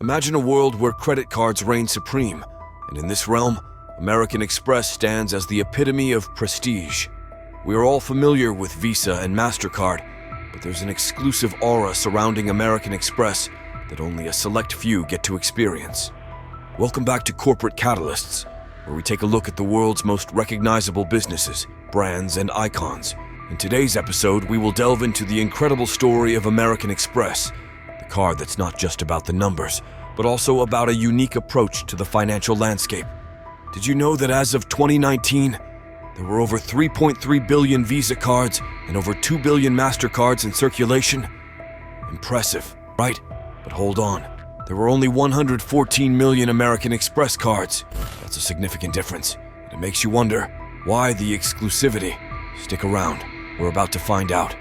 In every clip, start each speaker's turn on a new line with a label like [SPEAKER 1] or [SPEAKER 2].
[SPEAKER 1] Imagine a world where credit cards reign supreme, and in this realm, American Express stands as the epitome of prestige. We are all familiar with Visa and MasterCard, but there's an exclusive aura surrounding American Express that only a select few get to experience. Welcome back to Corporate Catalysts, where we take a look at the world's most recognizable businesses, brands, and icons. In today's episode, we will delve into the incredible story of American Express, the card that's not just about the numbers, but also about a unique approach to the financial landscape. Did you know that as of 2019, there were over 3.3 billion Visa cards and over 2 billion MasterCards in circulation? Impressive, right? But hold on. There were only 114 million American Express cards. That's a significant difference. And it makes you wonder, why the exclusivity? Stick around. We're about to find out.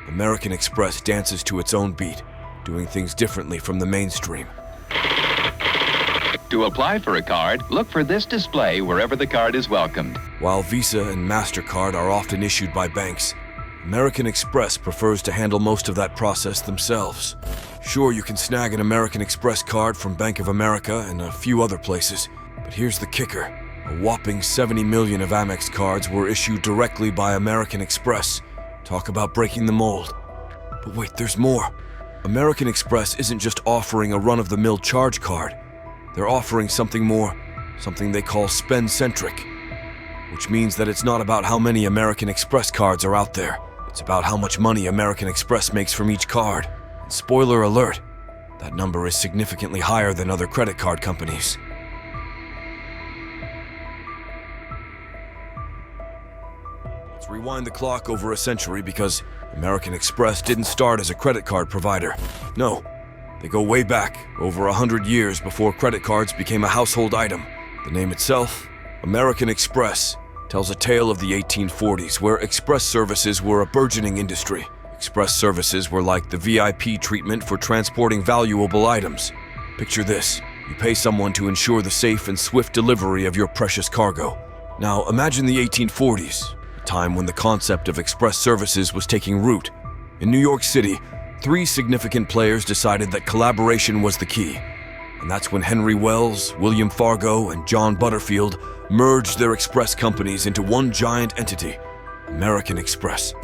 [SPEAKER 1] American Express dances to its own beat, doing things differently from the mainstream.
[SPEAKER 2] To apply for a card, look for this display wherever the card is welcomed.
[SPEAKER 1] While Visa and MasterCard are often issued by banks, American Express prefers to handle most of that process themselves. Sure, you can snag an American Express card from Bank of America and a few other places, but here's the kicker. A whopping 70 million of Amex cards were issued directly by American Express. Talk about breaking the mold. But wait, there's more. American Express isn't just offering a run-of-the-mill charge card. They're offering something more, something they call spend-centric, which means that it's not about how many American Express cards are out there. It's about how much money American Express makes from each card. And spoiler alert, that number is significantly higher than other credit card companies. Let's rewind the clock over a century because American Express didn't start as a credit card provider. No, they go way back, over 100 years before credit cards became a household item. The name itself, American Express, tells a tale of the 1840s where express services were a burgeoning industry. Express services were like the VIP treatment for transporting valuable items. Picture this, you pay someone to ensure the safe and swift delivery of your precious cargo. Now imagine the 1840s, a time when the concept of express services was taking root. In New York City, 3 significant players decided that collaboration was the key. And that's when Henry Wells, William Fargo, and John Butterfield merged their express companies into one giant entity, American Express.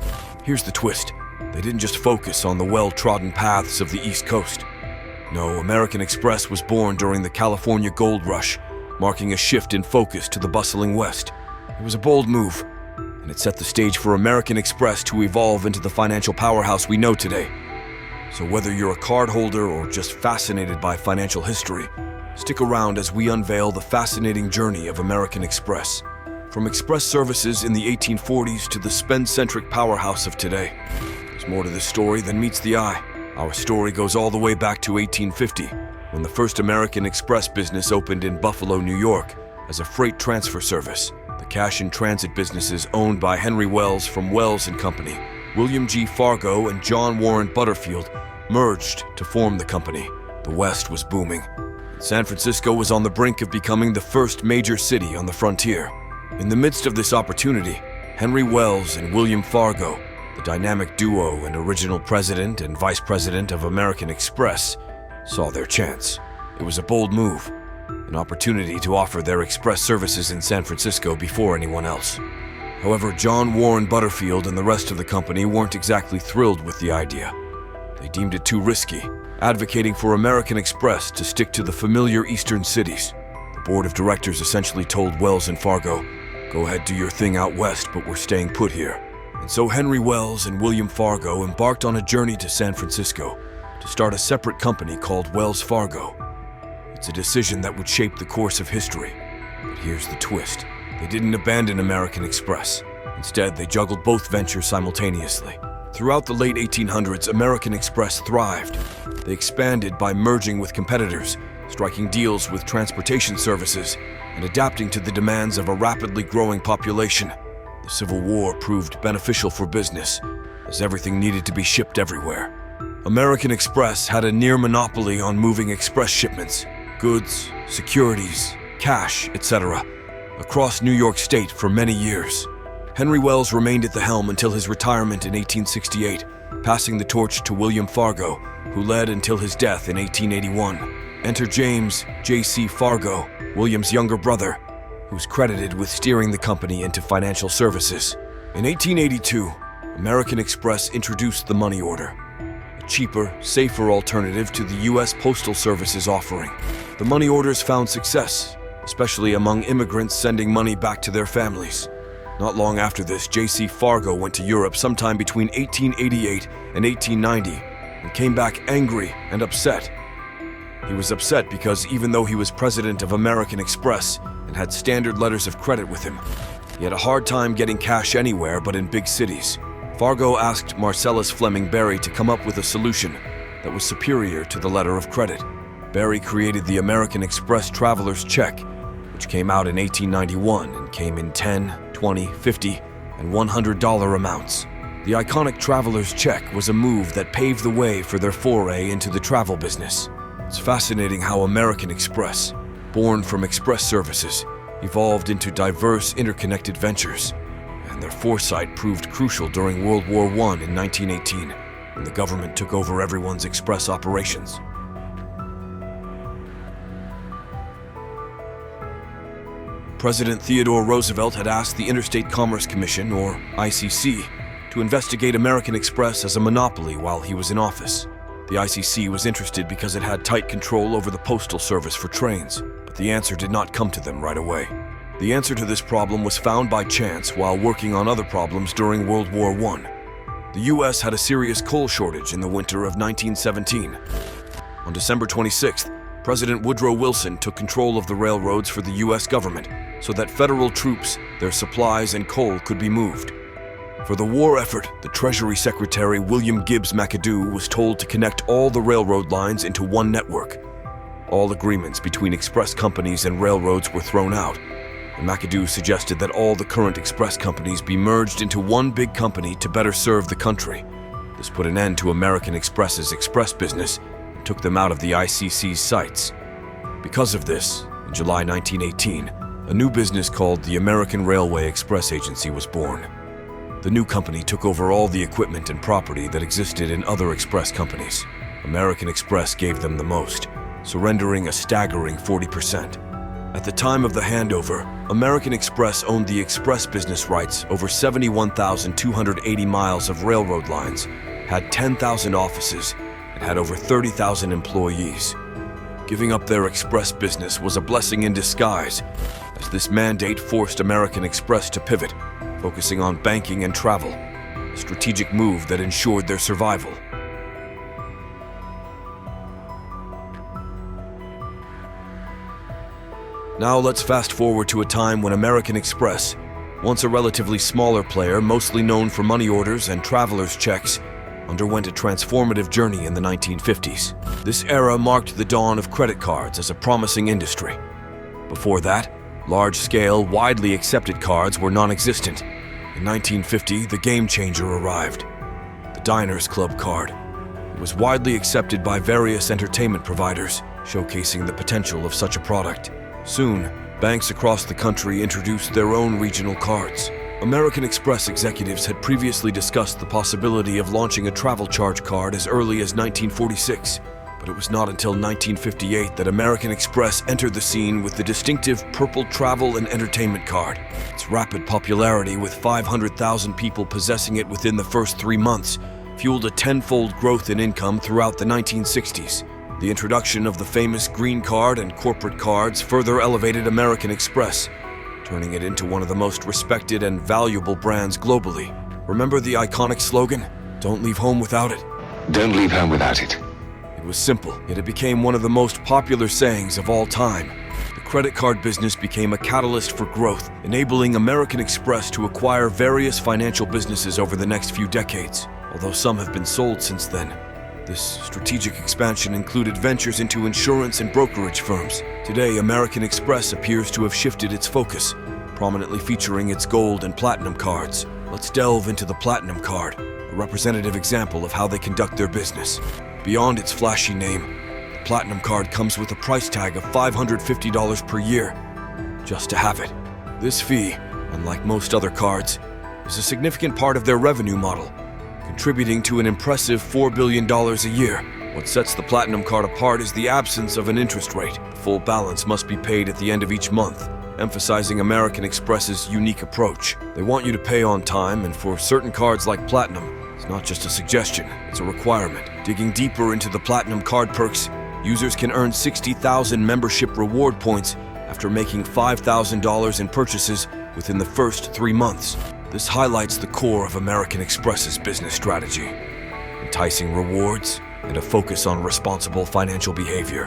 [SPEAKER 1] Here's the twist. They didn't just focus on the well-trodden paths of the East Coast. No, American Express was born during the California Gold Rush, marking a shift in focus to the bustling West. It was a bold move, and it set the stage for American Express to evolve into the financial powerhouse we know today. So whether you're a cardholder or just fascinated by financial history, stick around as we unveil the fascinating journey of American Express. From express services in the 1840s to the spend-centric powerhouse of today. There's more to this story than meets the eye. Our story goes all the way back to 1850, when the first American Express business opened in Buffalo, New York, as a freight transfer service. The cash-in-transit businesses owned by Henry Wells from Wells & Company, William G. Fargo, and John Warren Butterfield merged to form the company. The West was booming. San Francisco was on the brink of becoming the first major city on the frontier. In the midst of this opportunity, Henry Wells and William Fargo, the dynamic duo and original president and vice president of American Express, saw their chance. It was a bold move, an opportunity to offer their express services in San Francisco before anyone else. However, John Warren Butterfield and the rest of the company weren't exactly thrilled with the idea. They deemed it too risky, advocating for American Express to stick to the familiar eastern cities. The board of directors essentially told Wells and Fargo, "Go ahead, do your thing out west, but we're staying put here." And so Henry Wells and William Fargo embarked on a journey to San Francisco to start a separate company called Wells Fargo. It's a decision that would shape the course of history. But here's the twist. They didn't abandon American Express. Instead, they juggled both ventures simultaneously. Throughout the late 1800s, American Express thrived. They expanded by merging with competitors, striking deals with transportation services, and adapting to the demands of a rapidly growing population. The Civil War proved beneficial for business, as everything needed to be shipped everywhere. American Express had a near monopoly on moving express shipments, goods, securities, cash, etc., across New York State for many years. Henry Wells remained at the helm until his retirement in 1868, passing the torch to William Fargo, who led until his death in 1881. Enter James J.C. Fargo, William's younger brother, who's credited with steering the company into financial services. In 1882, American Express introduced the money order, a cheaper, safer alternative to the U.S. Postal Service's offering. The money orders found success, especially among immigrants sending money back to their families. Not long after this, J.C. Fargo went to Europe sometime between 1888 and 1890 and came back angry and upset. He was upset because even though he was president of American Express and had standard letters of credit with him, he had a hard time getting cash anywhere but in big cities. Fargo asked Marcellus Fleming Berry to come up with a solution that was superior to the letter of credit. Berry created the American Express Traveler's Check, which came out in 1891 and came in $10, $20, $50, and $100 amounts. The iconic Traveler's Check was a move that paved the way for their foray into the travel business. It's fascinating how American Express, born from express services, evolved into diverse, interconnected ventures, and their foresight proved crucial during World War I in 1918, when the government took over everyone's express operations. President Theodore Roosevelt had asked the Interstate Commerce Commission, or ICC, to investigate American Express as a monopoly while he was in office. The ICC was interested because it had tight control over the postal service for trains, but the answer did not come to them right away. The answer to this problem was found by chance while working on other problems during World War I. The U.S. had a serious coal shortage in the winter of 1917. On December 26th, President Woodrow Wilson took control of the railroads for the U.S. government so that federal troops, their supplies, and coal could be moved. For the war effort, the Treasury Secretary William Gibbs McAdoo was told to connect all the railroad lines into one network. All agreements between express companies and railroads were thrown out, and McAdoo suggested that all the current express companies be merged into one big company to better serve the country. This put an end to American Express's express business and took them out of the ICC's sights. Because of this, in July 1918, a new business called the American Railway Express Agency was born. The new company took over all the equipment and property that existed in other express companies. American Express gave them the most, surrendering a staggering 40%. At the time of the handover, American Express owned the express business rights over 71,280 miles of railroad lines, had 10,000 offices, and had over 30,000 employees. Giving up their express business was a blessing in disguise, as this mandate forced American Express to pivot, focusing on banking and travel, a strategic move that ensured their survival. Now let's fast forward to a time when American Express, once a relatively smaller player mostly known for money orders and traveler's checks, underwent a transformative journey in the 1950s. This era marked the dawn of credit cards as a promising industry. Before that, large-scale, widely accepted cards were non-existent. In 1950, the game changer arrived, the Diners Club card. It was widely accepted by various entertainment providers, showcasing the potential of such a product. Soon, banks across the country introduced their own regional cards. American Express executives had previously discussed the possibility of launching a travel charge card as early as 1946. But it was not until 1958 that American Express entered the scene with the distinctive purple travel and entertainment card. Its rapid popularity, with 500,000 people possessing it within the first 3 months, fueled a tenfold growth in income throughout the 1960s. The introduction of the famous green card and corporate cards further elevated American Express, turning it into one of the most respected and valuable brands globally. Remember the iconic slogan, "Don't leave home without it"?
[SPEAKER 3] Don't leave home without it.
[SPEAKER 1] It was simple, yet it became one of the most popular sayings of all time. The credit card business became a catalyst for growth, enabling American Express to acquire various financial businesses over the next few decades, although some have been sold since then. This strategic expansion included ventures into insurance and brokerage firms. Today, American Express appears to have shifted its focus, prominently featuring its gold and platinum cards. Let's delve into the platinum card, a representative example of how they conduct their business. Beyond its flashy name, the platinum card comes with a price tag of $550 per year, just to have it. This fee, unlike most other cards, is a significant part of their revenue model, contributing to an impressive $4 billion a year, What sets the Platinum Card apart is the absence of an interest rate. The full balance must be paid at the end of each month, emphasizing American Express's unique approach. They want you to pay on time, and for certain cards like Platinum, it's not just a suggestion, it's a requirement. Digging deeper into the Platinum Card perks, users can earn 60,000 membership reward points after making $5,000 in purchases within the first 3 months. This highlights the core of American Express's business strategy: enticing rewards and a focus on responsible financial behavior.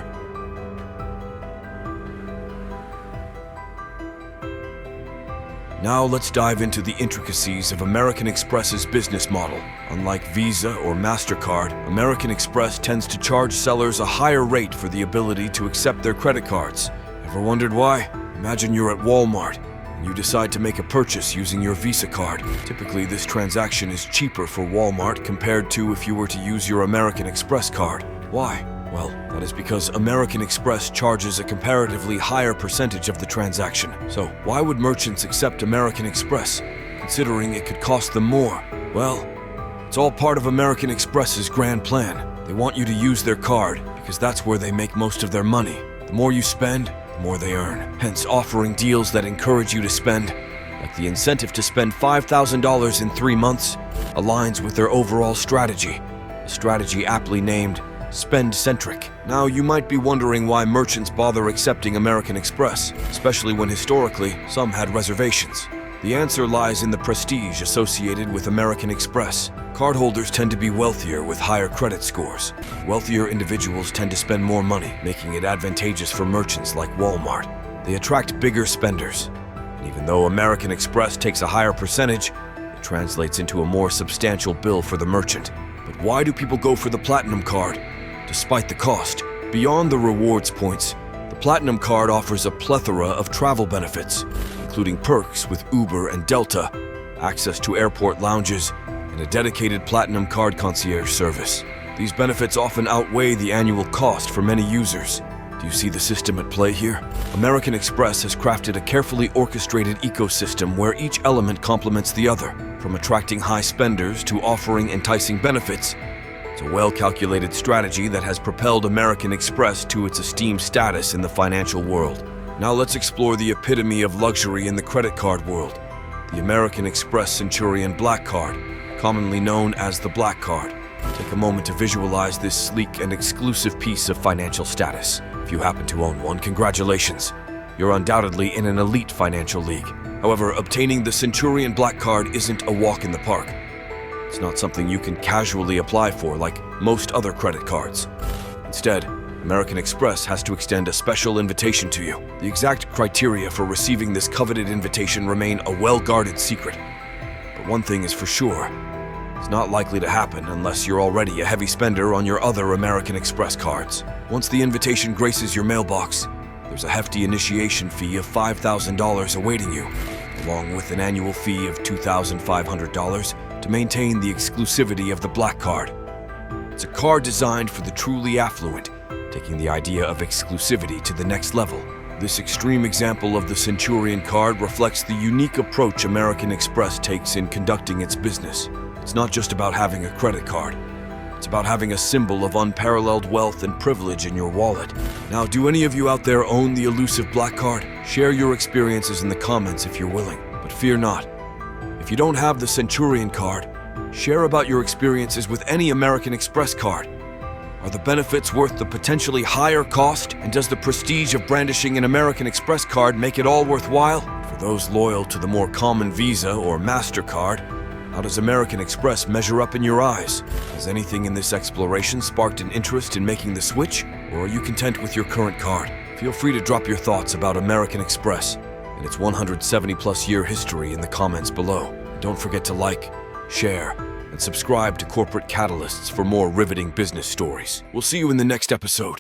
[SPEAKER 1] Now let's dive into the intricacies of American Express's business model. Unlike Visa or MasterCard, American Express tends to charge sellers a higher rate for the ability to accept their credit cards. Ever wondered why? Imagine you're at Walmart and you decide to make a purchase using your Visa card. Typically, this transaction is cheaper for Walmart compared to if you were to use your American Express card. Why? Well, that is because American Express charges a comparatively higher percentage of the transaction. So, why would merchants accept American Express, considering it could cost them more? Well, it's all part of American Express's grand plan. They want you to use their card because that's where they make most of their money. The more you spend, the more they earn. Hence, offering deals that encourage you to spend, like the incentive to spend $5,000 in 3 months, aligns with their overall strategy, a strategy aptly named spend-centric. Now, you might be wondering why merchants bother accepting American Express, especially when historically some had reservations. The answer lies in the prestige associated with American Express. Cardholders tend to be wealthier with higher credit scores. Wealthier individuals tend to spend more money, making it advantageous for merchants like Walmart. They attract bigger spenders. And even though American Express takes a higher percentage, it translates into a more substantial bill for the merchant. But why do people go for the Platinum Card? Despite the cost, beyond the rewards points, the Platinum Card offers a plethora of travel benefits, including perks with Uber and Delta, access to airport lounges, and a dedicated Platinum Card concierge service. These benefits often outweigh the annual cost for many users. Do you see the system at play here? American Express has crafted a carefully orchestrated ecosystem where each element complements the other, from attracting high spenders to offering enticing benefits. It's a well-calculated strategy that has propelled American Express to its esteemed status in the financial world. Now let's explore the epitome of luxury in the credit card world, the American Express Centurion Black Card, commonly known as the Black Card. Take a moment to visualize this sleek and exclusive piece of financial status. If you happen to own one, congratulations. You're undoubtedly in an elite financial league. However, obtaining the Centurion Black Card isn't a walk in the park. It's not something you can casually apply for like most other credit cards. Instead, American Express has to extend a special invitation to you. The exact criteria for receiving this coveted invitation remain a well-guarded secret. But one thing is for sure, it's not likely to happen unless you're already a heavy spender on your other American Express cards. Once the invitation graces your mailbox, there's a hefty initiation fee of $5,000 awaiting you, along with an annual fee of $2,500 to maintain the exclusivity of the Black Card. It's a card designed for the truly affluent, taking the idea of exclusivity to the next level. This extreme example of the Centurion Card reflects the unique approach American Express takes in conducting its business. It's not just about having a credit card. It's about having a symbol of unparalleled wealth and privilege in your wallet. Now, do any of you out there own the elusive Black Card? Share your experiences in the comments if you're willing, but fear not. If you don't have the Centurion Card, share about your experiences with any American Express card. Are the benefits worth the potentially higher cost? And does the prestige of brandishing an American Express card make it all worthwhile? For those loyal to the more common Visa or MasterCard, how does American Express measure up in your eyes? Has anything in this exploration sparked an interest in making the switch? Or are you content with your current card? Feel free to drop your thoughts about American Express and its 170-plus year history in the comments below. And don't forget to like, share, and subscribe to Corporate Catalysts for more riveting business stories. We'll see you in the next episode.